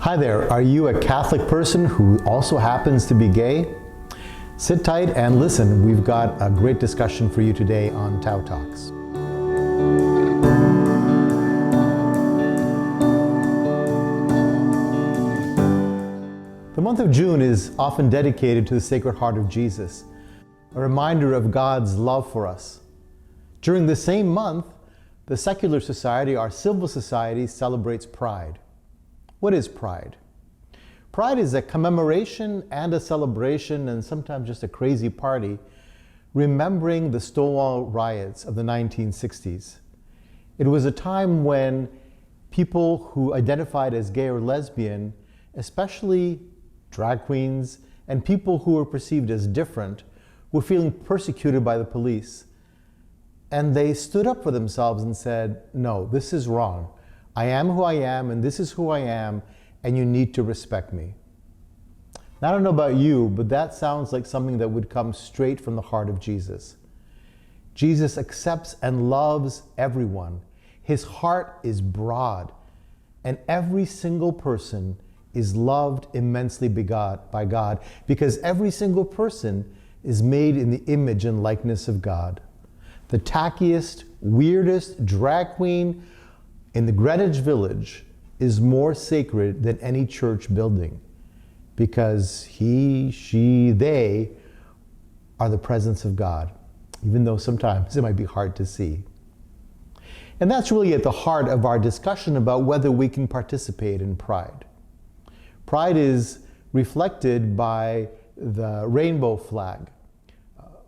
Hi there, are you a Catholic person who also happens to be gay? Sit tight and listen, we've got a great discussion for you today on Tau Talks. The month of June is often dedicated to the Sacred Heart of Jesus, a reminder of God's love for us. During the same month, the secular society, our civil society, celebrates Pride. What is Pride? Pride is a commemoration and a celebration, and sometimes just a crazy party, remembering the Stonewall riots of the 1960s. It was a time when people who identified as gay or lesbian, especially drag queens and people who were perceived as different, were feeling persecuted by the police. And they stood up for themselves and said, no, this is wrong. I am who I am, and this is who I am, and you need to respect me. Now, I don't know about you, but that sounds like something that would come straight from the heart of Jesus. Jesus accepts and loves everyone. His heart is broad, and every single person is loved immensely by God, because every single person is made in the image and likeness of God. The tackiest, weirdest drag queen in the Greenwich Village is more sacred than any church building, because he, she, they are the presence of God, even though sometimes it might be hard to see. And that's really at the heart of our discussion about whether we can participate in Pride. Pride is reflected by the rainbow flag.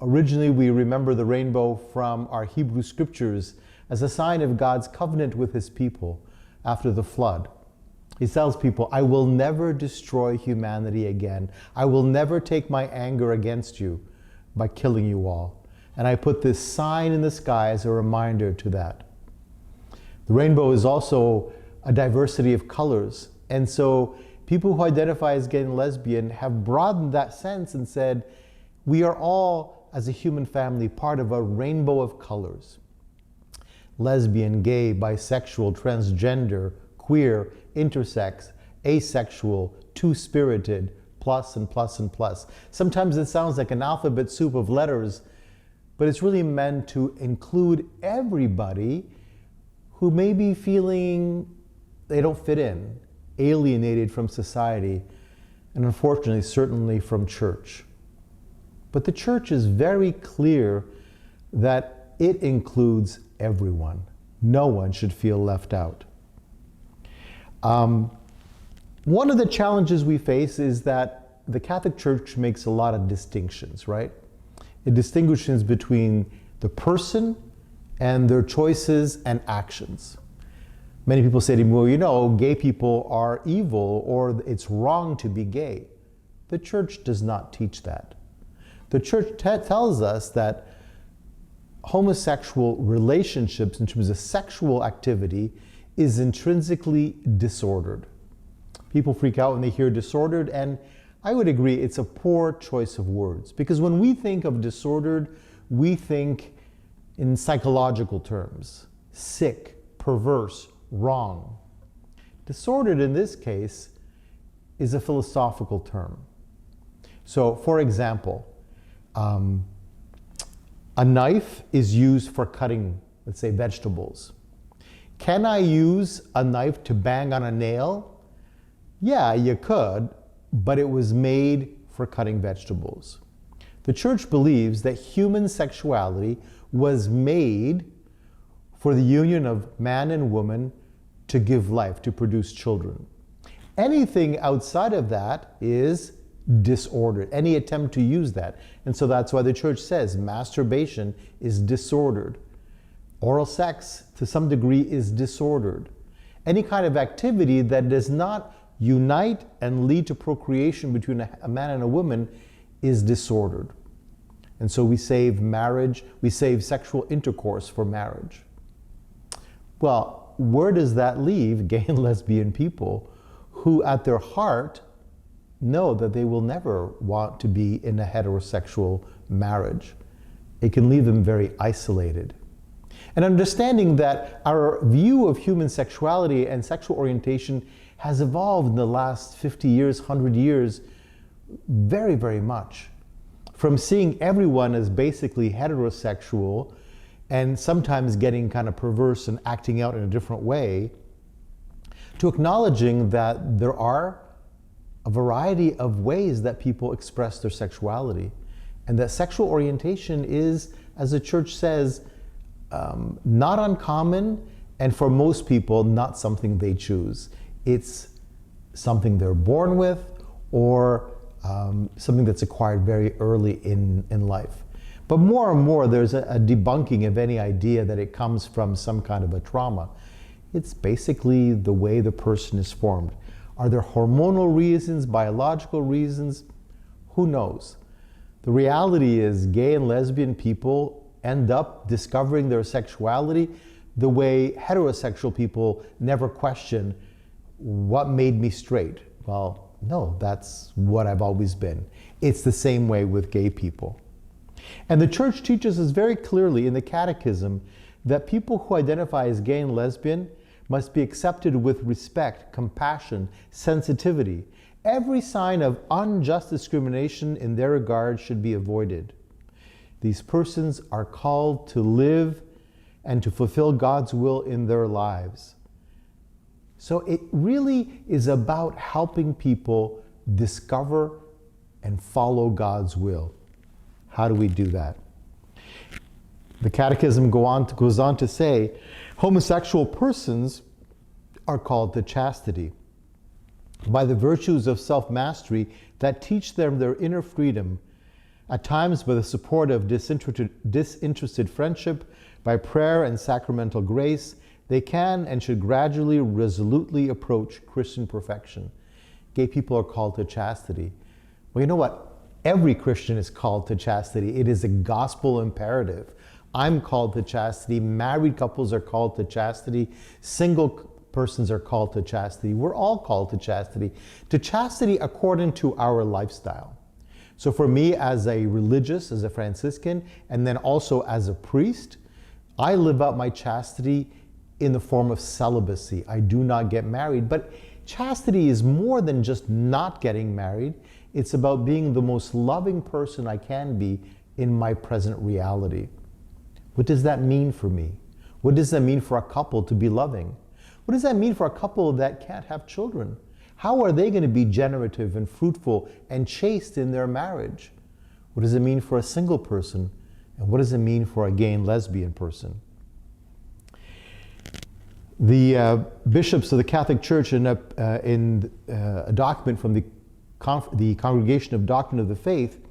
Originally, we remember the rainbow from our Hebrew scriptures as a sign of God's covenant with his people after the flood. He tells people, I will never destroy humanity again. I will never take my anger against you by killing you all. And I put this sign in the sky as a reminder to that. The rainbow is also a diversity of colors. And so people who identify as gay and lesbian have broadened that sense and said, we are all, as a human family, part of a rainbow of colors. Lesbian, gay, bisexual, transgender, queer, intersex, asexual, two-spirited, plus and plus and plus. Sometimes it sounds like an alphabet soup of letters, but it's really meant to include everybody who may be feeling they don't fit in, alienated from society, and unfortunately, certainly from church. But the church is very clear that it includes everyone. No one should feel left out. One of the challenges we face is that the Catholic Church makes a lot of distinctions, right? It distinguishes between the person and their choices and actions. Many people say to me, well, you know, gay people are evil, or it's wrong to be gay. The church does not teach that. The church tells us that homosexual relationships in terms of sexual activity is intrinsically disordered. People freak out when they hear disordered, and I would agree it's a poor choice of words, because when we think of disordered, we think in psychological terms: sick, perverse, wrong. Disordered in this case is a philosophical term. So, for example, a knife is used for cutting, let's say, vegetables. Can I use a knife to bang on a nail? Yeah, you could, but it was made for cutting vegetables. The church believes that human sexuality was made for the union of man and woman to give life, to produce children. Anything outside of that is disordered, any attempt to use that. And so that's why the church says masturbation is disordered. Oral sex, to some degree, is disordered. Any kind of activity that does not unite and lead to procreation between a man and a woman is disordered. And so we save marriage, we save sexual intercourse for marriage. Well, where does that leave gay and lesbian people who at their heart know that they will never want to be in a heterosexual marriage? It can leave them very isolated. And understanding that our view of human sexuality and sexual orientation has evolved in the last 50 years, 100 years, very, very much. From seeing everyone as basically heterosexual and sometimes getting kind of perverse and acting out in a different way, to acknowledging that there are a variety of ways that people express their sexuality, and that sexual orientation is, as the church says, not uncommon, and for most people, not something they choose. It's something they're born with, or something that's acquired very early in life. But more and more, there's a debunking of any idea that it comes from some kind of a trauma. It's basically the way the person is formed. Are there hormonal reasons, biological reasons? Who knows? The reality is gay and lesbian people end up discovering their sexuality the way heterosexual people never question, what made me straight? Well, no, that's what I've always been. It's the same way with gay people. And the church teaches us very clearly in the catechism that people who identify as gay and lesbian must be accepted with respect, compassion, sensitivity. Every sign of unjust discrimination in their regard should be avoided. These persons are called to live and to fulfill God's will in their lives. So it really is about helping people discover and follow God's will. How do we do that? The Catechism goes on to say, homosexual persons are called to chastity by the virtues of self-mastery that teach them their inner freedom, at times by the support of disinterested friendship, by prayer and sacramental grace. They can and should gradually, resolutely approach Christian perfection. Gay people are called to chastity. Well, you know what? Every Christian is called to chastity. It is a gospel imperative. I'm called to chastity. Married couples are called to chastity. Single persons are called to chastity. We're all called to chastity according to our lifestyle. So for me, as a religious, as a Franciscan, and then also as a priest, I live out my chastity in the form of celibacy. I do not get married, but chastity is more than just not getting married. It's about being the most loving person I can be in my present reality. What does that mean for me? What does that mean for a couple to be loving? What does that mean for a couple that can't have children? How are they going to be generative and fruitful and chaste in their marriage? What does it mean for a single person? And what does it mean for a gay and lesbian person? The bishops of the Catholic Church in a document from the Congregation of Doctrine of the Faith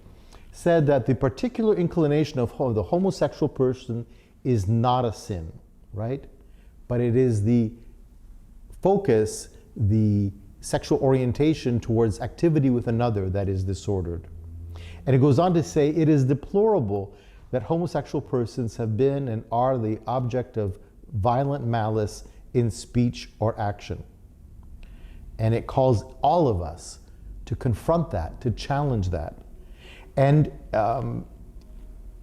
said that the particular inclination of the homosexual person is not a sin, right? But it is the focus, the sexual orientation towards activity with another that is disordered. And it goes on to say, it is deplorable that homosexual persons have been and are the object of violent malice in speech or action. And it calls all of us to confront that, to challenge that. And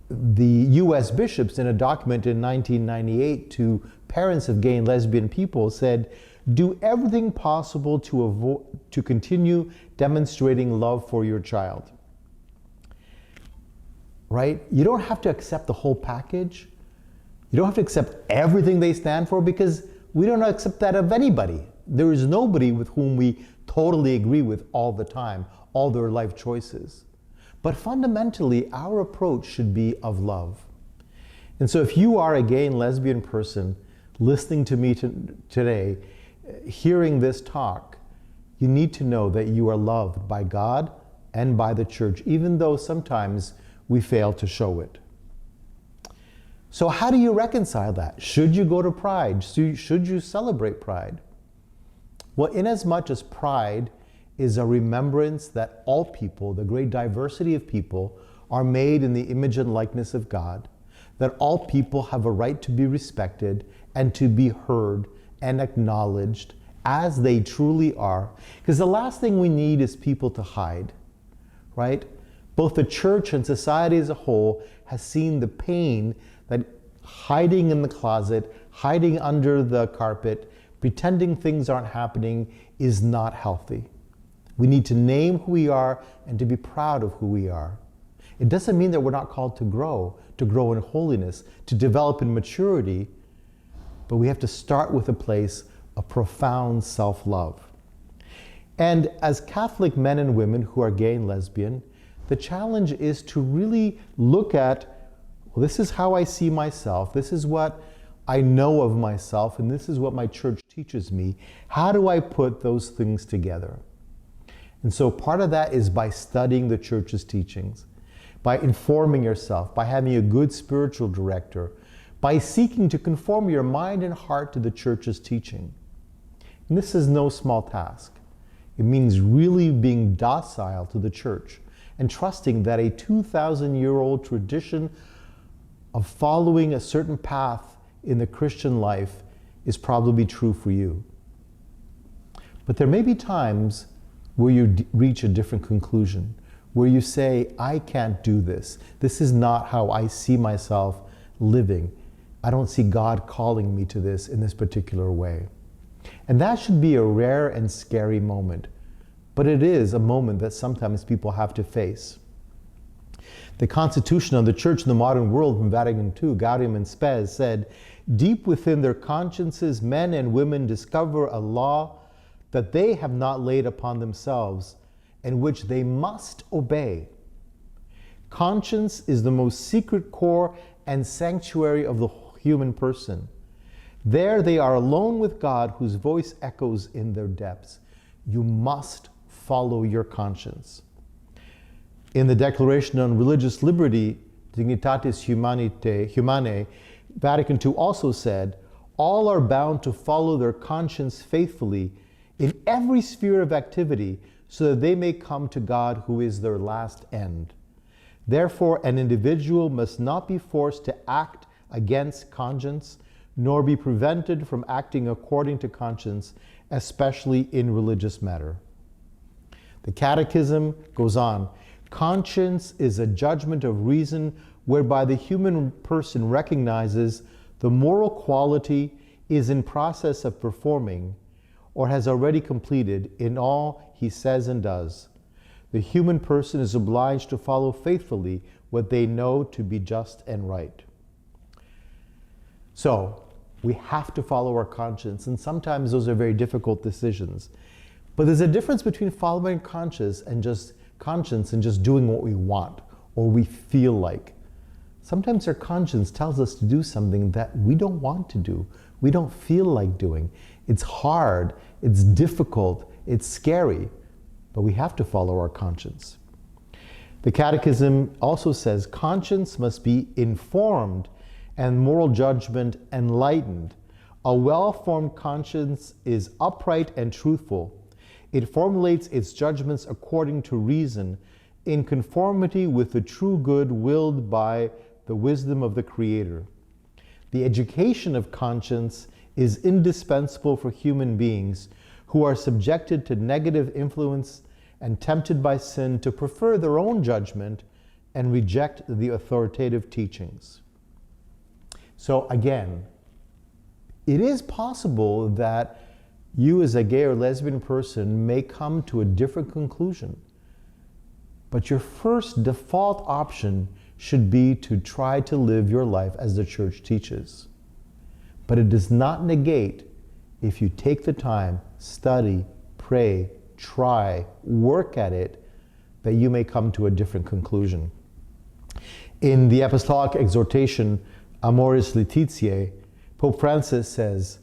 the US bishops in a document in 1998 to parents of gay and lesbian people said, do everything possible to continue demonstrating love for your child. Right? You don't have to accept the whole package. You don't have to accept everything they stand for, because we don't accept that of anybody. There is nobody with whom we totally agree with all the time, all their life choices. But fundamentally, our approach should be of love. And so if you are a gay and lesbian person listening to me today, hearing this talk, you need to know that you are loved by God and by the church, even though sometimes we fail to show it. So how do you reconcile that? Should you go to Pride? Should you celebrate Pride? Well, inasmuch as Pride is a remembrance that all people, the great diversity of people, are made in the image and likeness of God, that all people have a right to be respected and to be heard and acknowledged as they truly are. Because the last thing we need is people to hide, right? Both the church and society as a whole has seen the pain that hiding in the closet, hiding under the carpet, pretending things aren't happening is not healthy. We need to name who we are and to be proud of who we are. It doesn't mean that we're not called to grow in holiness, to develop in maturity, but we have to start with a place of profound self-love. And as Catholic men and women who are gay and lesbian, the challenge is to really look at, well, this is how I see myself, this is what I know of myself, and this is what my church teaches me. How do I put those things together? And so part of that is by studying the church's teachings, by informing yourself, by having a good spiritual director, by seeking to conform your mind and heart to the church's teaching. And this is no small task. It means really being docile to the church and trusting that a 2,000-year-old tradition of following a certain path in the Christian life is probably true for you. But there may be times where you reach a different conclusion, where you say, I can't do this. This is not how I see myself living. I don't see God calling me to this in this particular way. And that should be a rare and scary moment. But it is a moment that sometimes people have to face. The Constitution of the Church in the Modern World from Vatican II, Gaudium and Spes, said, deep within their consciences, men and women discover a law that they have not laid upon themselves and which they must obey. Conscience is the most secret core and sanctuary of the human person. There they are alone with God, whose voice echoes in their depths. You must follow your conscience. In the Declaration on Religious Liberty, Dignitatis Humanae, Vatican II also said, all are bound to follow their conscience faithfully in every sphere of activity so that they may come to God, who is their last end. Therefore, an individual must not be forced to act against conscience, nor be prevented from acting according to conscience, especially in religious matter. The Catechism goes on, conscience is a judgment of reason whereby the human person recognizes the moral quality is in process of performing or has already completed in all he says and does. The human person is obliged to follow faithfully what they know to be just and right. So, we have to follow our conscience, and sometimes those are very difficult decisions. But there's a difference between following conscience and just doing what we want or we feel like. Sometimes our conscience tells us to do something that we don't want to do, we don't feel like doing. It's hard, it's difficult, it's scary, but we have to follow our conscience. The Catechism also says conscience must be informed and moral judgment enlightened. A well-formed conscience is upright and truthful. It formulates its judgments according to reason, in conformity with the true good willed by the wisdom of the Creator. The education of conscience is indispensable for human beings who are subjected to negative influence and tempted by sin to prefer their own judgment and reject the authoritative teachings. So again, it is possible that you as a gay or lesbian person may come to a different conclusion. But your first default option should be to try to live your life as the church teaches. But it does not negate if you take the time, study, pray, try, work at it, that you may come to a different conclusion. In the Apostolic Exhortation, Amoris Laetitia, Pope Francis says,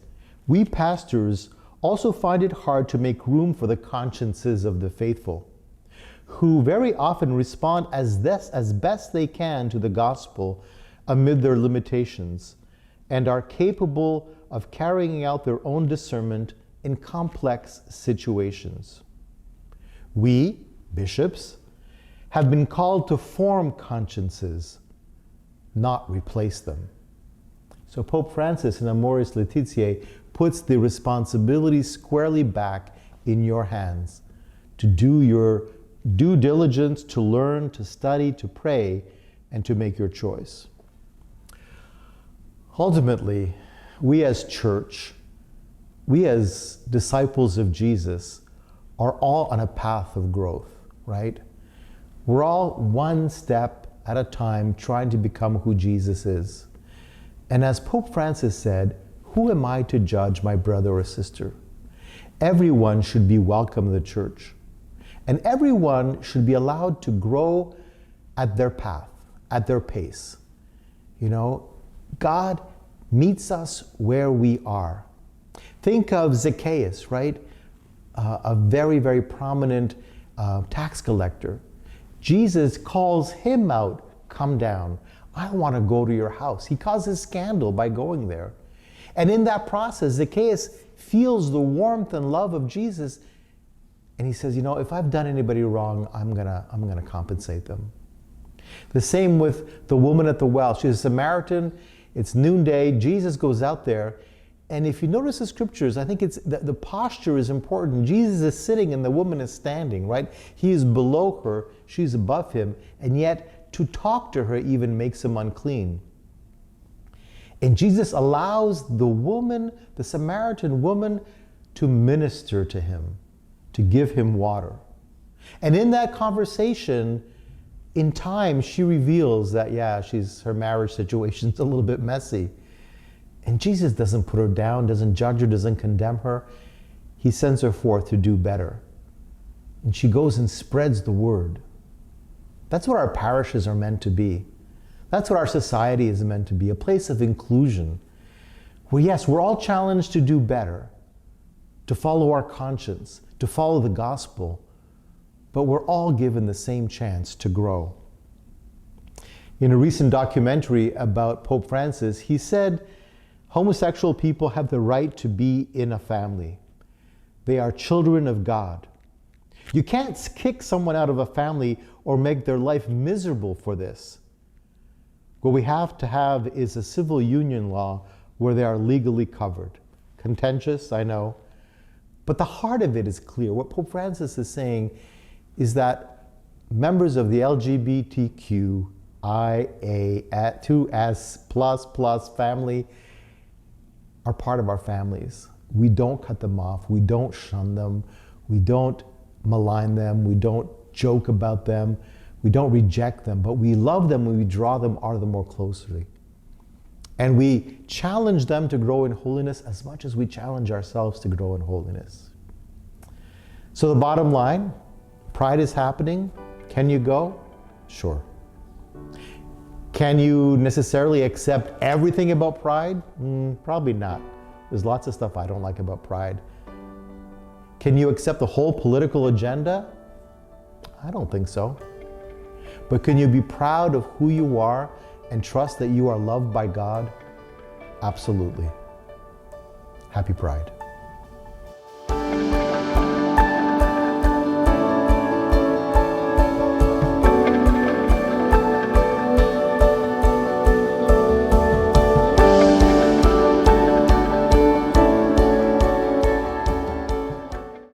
we pastors also find it hard to make room for the consciences of the faithful, who very often respond as best they can to the gospel amid their limitations, and are capable of carrying out their own discernment in complex situations. We, bishops, have been called to form consciences, not replace them. So Pope Francis in Amoris Laetitia puts the responsibility squarely back in your hands to do your due diligence, to learn, to study, to pray, and to make your choice. Ultimately, we as church, we as disciples of Jesus are all on a path of growth, right? We're all one step at a time trying to become who Jesus is. And as Pope Francis said, who am I to judge my brother or sister? Everyone should be welcome in the church. And everyone should be allowed to grow at their path, at their pace. You know, God meets us where we are. Think of Zacchaeus, right? A very, very prominent tax collector. Jesus calls him out, come down. I want to go to your house. He causes scandal by going there. And in that process, Zacchaeus feels the warmth and love of Jesus. And he says, you know, if I've done anybody wrong, I'm gonna compensate them. The same with the woman at the well. She's a Samaritan. It's noonday. Jesus goes out there. And if you notice the scriptures, I think it's the posture is important. Jesus is sitting and the woman is standing, right? He is below her, she's above him, and yet to talk to her even makes him unclean. And Jesus allows the woman, the Samaritan woman, to minister to him, to give him water. And in that conversation, in time, she reveals that, yeah, her marriage situation's a little bit messy. And Jesus doesn't put her down, doesn't judge her, doesn't condemn her. He sends her forth to do better. And she goes and spreads the word. That's what our parishes are meant to be. That's what our society is meant to be, a place of inclusion. Where yes, we're all challenged to do better, to follow our conscience, to follow the gospel, but we're all given the same chance to grow. In a recent documentary about Pope Francis, he said, homosexual people have the right to be in a family. They are children of God. You can't kick someone out of a family or make their life miserable for this. What we have to have is a civil union law where they are legally covered. Contentious, I know. But the heart of it is clear. What Pope Francis is saying is that members of the LGBTQ, II2S++ family are part of our families. We don't cut them off. We don't shun them. We don't malign them. We don't joke about them. We don't reject them, but we love them when we draw them out of them more closely. And we challenge them to grow in holiness as much as we challenge ourselves to grow in holiness. So the bottom line, Pride is happening. Can you go? Sure. Can you necessarily accept everything about Pride? Probably not. There's lots of stuff I don't like about Pride. Can you accept the whole political agenda? I don't think so. But can you be proud of who you are and trust that you are loved by God? Absolutely. Happy Pride.